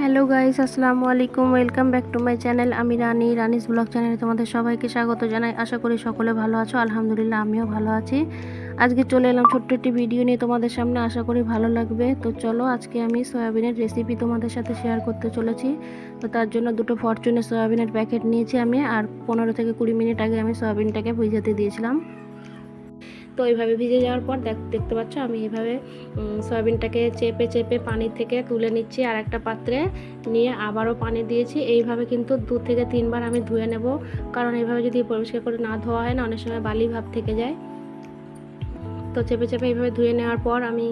Hello guys, আসসালামু আলাইকুম। Welcome back to my channel. আমি রানিস ব্লগ চ্যানেলে তোমাদের সবাইকে স্বাগত জানাই। আশা করি সকলে ভালো আছো। আলহামদুলিল্লাহ, আমিও ভালো আছি। আজকে চলে এলাম ছোট্ট একটি ভিডিও নিয়ে তোমাদের সামনে। আশা করি ভালো লাগবে। তো চলো, আজকে আমি সয়াবিনের রেসিপি তোমাদের সাথে শেয়ার করতে চলেছি। তো তার জন্য দুটো ফরচুনের সয়াবিনের প্যাকেট নিয়েছি আমি, আর 15 থেকে 20 মিনিট আগে আমি সয়াবিনটাকে ভিজাতে দিয়েছিলাম। তো এইভাবে ভিজে যাওয়ার পর দেখতে পাচ্ছ আমি এইভাবে সয়াবিনটাকে চেপে চেপে পানি থেকে তুলে নিচ্ছি আর একটা পাত্রে নিয়ে আবারও পানি দিয়েছি। এইভাবে কিন্তু 2 থেকে 3 বার আমি ধুয়ে নেব, কারণ এইভাবে যদি পরিষ্কার করে না ধোয়া হয় না, অনেক সময় বালি ভাব থেকে যায়। তো চেপে চেপে এইভাবে ধুয়ে নেওয়ার পর আমি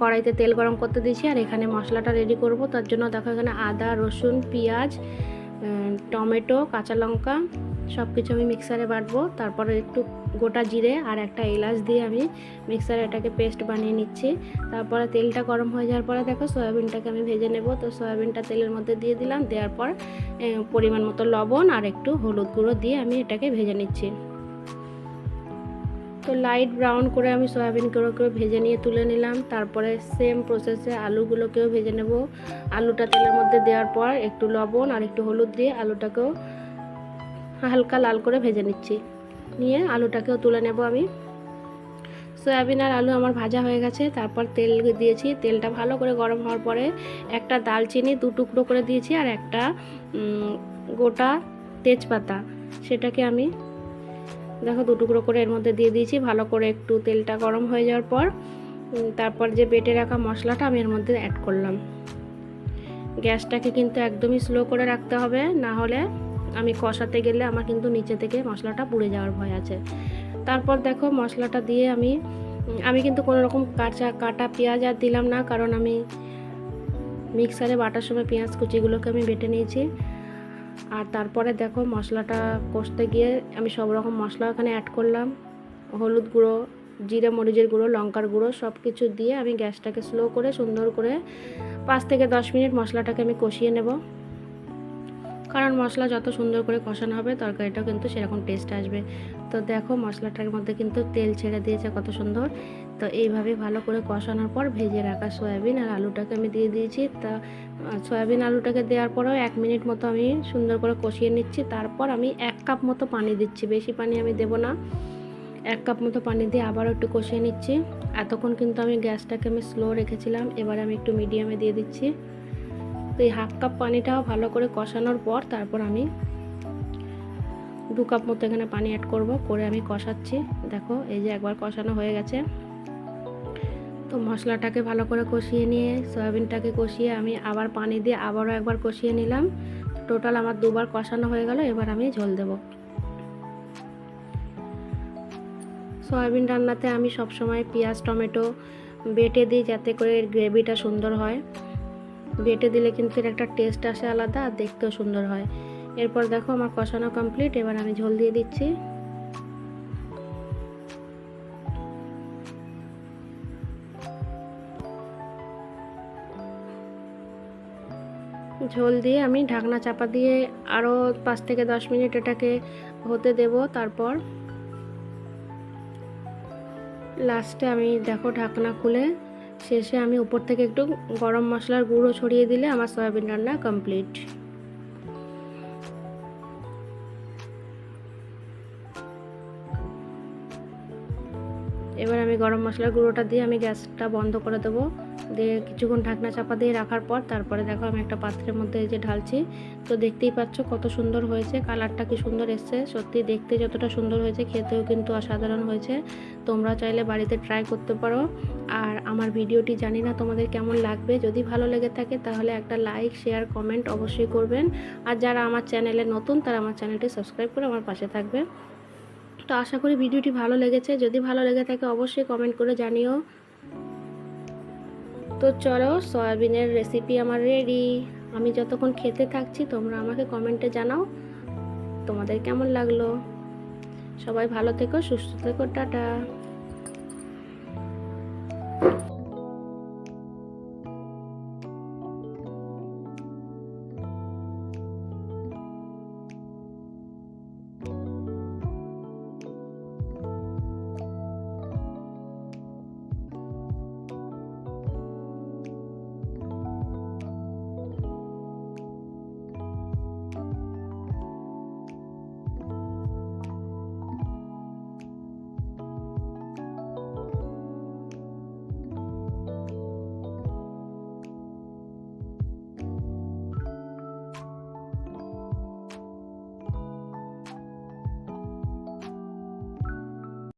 কড়াইতে তেল গরম করতে দিয়েছি আর এখানে মশলাটা রেডি করব। তার জন্য দেখো এখানে আদা, রসুন, পেঁয়াজ, টমেটো, কাঁচা লঙ্কা সব কিছু আমি মিক্সারে বাটবো। তারপরে একটু গোটা জিরে আর একটা এলাচ দিয়ে আমি মিক্সারে এটাকে পেস্ট বানিয়ে নিচ্ছি। তারপরে তেলটা গরম হয়ে যাওয়ার পরে দেখো সয়াবিনটাকে আমি ভেজে নেব। তো সয়াবিনটা তেলের মধ্যে দিয়ে দিলাম, দেওয়ার পর পরিমাণ মতো লবণ আর একটু হলুদ গুঁড়ো দিয়ে আমি এটাকে ভেজে নিচ্ছি। তো লাইট ব্রাউন করে আমি সয়াবিনগুলোকেও ভেজে নিয়ে তুলে নিলাম। তারপরে সেম প্রসেসে আলুগুলোকেও ভেজে নেব। আলুটা তেলের মধ্যে দেওয়ার পর একটু লবণ আর একটু হলুদ দিয়ে আলুটাকেও হালকা লাল করে ভেজে নিচ্ছি, নিয়ে আলুটাকেও তুলে নেব আমি। সয়াবিন আর আলু আমার ভাজা হয়ে গেছে। তারপর তেল দিয়েছি, তেলটা ভালো করে গরম হওয়ার পরে একটা দালচিনি 2 টুকরো করে দিয়েছি আর একটা গোটা তেজপাতা, সেটাকে আমি দেখো 2 টুকরো করে এর মধ্যে দিয়ে দিয়েছি। ভালো করে একটু তেলটা গরম হয়ে যাওয়ার পর তারপর যে বেটে রাখা মশলাটা আমি এর মধ্যে অ্যাড করলাম। গ্যাসটাকে কিন্তু একদমই স্লো করে রাখতে হবে, না হলে আমি কষাতে গেলে আমার কিন্তু নিচে থেকে মশলাটা পুড়ে যাওয়ার ভয় আছে। তারপর দেখো মশলাটা দিয়ে আমি কিন্তু কোনো রকম কাটা পেঁয়াজ আর দিলাম না, কারণ আমি মিক্সারে বাটার সময় পেঁয়াজ কুচিগুলোকে আমি বেটে নিয়েছি। আর তারপরে দেখো মশলাটা কষতে গিয়ে আমি সব রকম মশলা এখানে অ্যাড করলাম। হলুদ গুঁড়ো, জিরে মরিচের গুঁড়ো, লঙ্কার গুঁড়ো সব কিছু দিয়ে আমি গ্যাসটাকে স্লো করে সুন্দর করে 5 থেকে 10 মিনিট মশলাটাকে আমি কষিয়ে নেব। কারণ মশলা যত সুন্দর করে কষানো হবে তরকারিটাও কিন্তু সেরকম টেস্ট আসবে। তো দেখো মশলাটার মধ্যে কিন্তু তেল ছেড়ে দিয়েছে কত সুন্দর। তো এইভাবে ভালো করে কষানোর পর ভেজে রাখা সয়াবিন আর আলুটাকে আমি দিয়ে দিয়েছি। তা সয়াবিন আলুটাকে দেওয়ার পরেও 1 মিনিট মতো আমি সুন্দর করে কষিয়ে নিচ্ছি। তারপর আমি 1 কাপ মতো পানি দিচ্ছি, বেশি পানি আমি দেব না। 1 কাপ মতো পানি দিয়ে আবারও একটু কষিয়ে নিচ্ছি। এতক্ষণ কিন্তু আমি গ্যাসটাকে আমি স্লো রেখেছিলাম, এবার আমি একটু মিডিয়ামে দিয়ে দিচ্ছি। তো এই 1/2 কাপ পানিটাও ভালো করে কষানোর পর তারপর আমি 2 কাপ মতো এখানে পানি অ্যাড করে আমি কষাচ্ছি। দেখো এই যে একবার কষানো হয়ে গেছে। তো মশলাটাকে ভালো করে কষিয়ে নিয়ে সয়াবিনটাকে কষিয়ে আমি আবার পানি দিয়ে আবারও একবার কষিয়ে নিলাম। টোটাল আমার 2 বার কষানো হয়ে গেল। এবার আমি ঝোল দেব। সয়াবিন রান্নাতে আমি সবসময় পেঁয়াজ টমেটো বেটে দিই, যাতে করে এর গ্রেভিটা সুন্দর হয়। বেটে দিলে কিন্তু এর একটা টেস্ট আসে আলাদা, আর দেখতেও সুন্দর হয়। এরপর দেখো আমার কষানো কমপ্লিট, এবার আমি ঝোল দিয়ে দিচ্ছি। ঝোল দিয়ে আমি ঢাকনা চাপা দিয়ে আরও 5 থেকে 10 মিনিট এটাকে হতে দেব। তারপর লাস্টে আমি দেখো ঢাকনা খুলে শেষে আমি উপর থেকে একটু গরম মশলার গুঁড়ো ছড়িয়ে দিলে আমার সয়াবিন রান্না কমপ্লিট। এবার আমি গরম মশলার গুঁড়োটা দিয়ে আমি গ্যাসটা বন্ধ করে দেবো। দিয়ে কিছুক্ষণ ঢাকনা চাপা দিয়ে রাখার পর তারপরে দেখো আমি একটা পাত্রের মধ্যে এই যে ঢালছি। তো দেখতেই পাচ্ছ কত সুন্দর হয়েছে, কালারটা কি সুন্দর এসছে। সত্যি দেখতে যতটা সুন্দর হয়েছে খেতেও কিন্তু অসাধারণ হয়েছে। তোমরা চাইলে বাড়িতে ট্রাই করতে পারো। আর আমার ভিডিওটি জানি না তোমাদের কেমন লাগবে, যদি ভালো লেগে থাকে তাহলে একটা লাইক শেয়ার কমেন্ট অবশ্যই করবেন। আর যারা আমার চ্যানেলে নতুন তারা আমার চ্যানেলটি সাবস্ক্রাইব করে আমার পাশে থাকবে। তো আশা করি ভিডিওটি ভালো লেগেছে, যদি ভালো লেগে থাকে অবশ্যই কমেন্ট করে জানিও। তো চলো, সয়াবিনের রেসিপি আমার রেডি। আমি যতক্ষণ খেতে থাকছি তোমরা আমাকে কমেন্টে জানাও তোমাদের কেমন লাগলো। সবাই ভালো থেকো, সুস্থ থেকো, টাটা।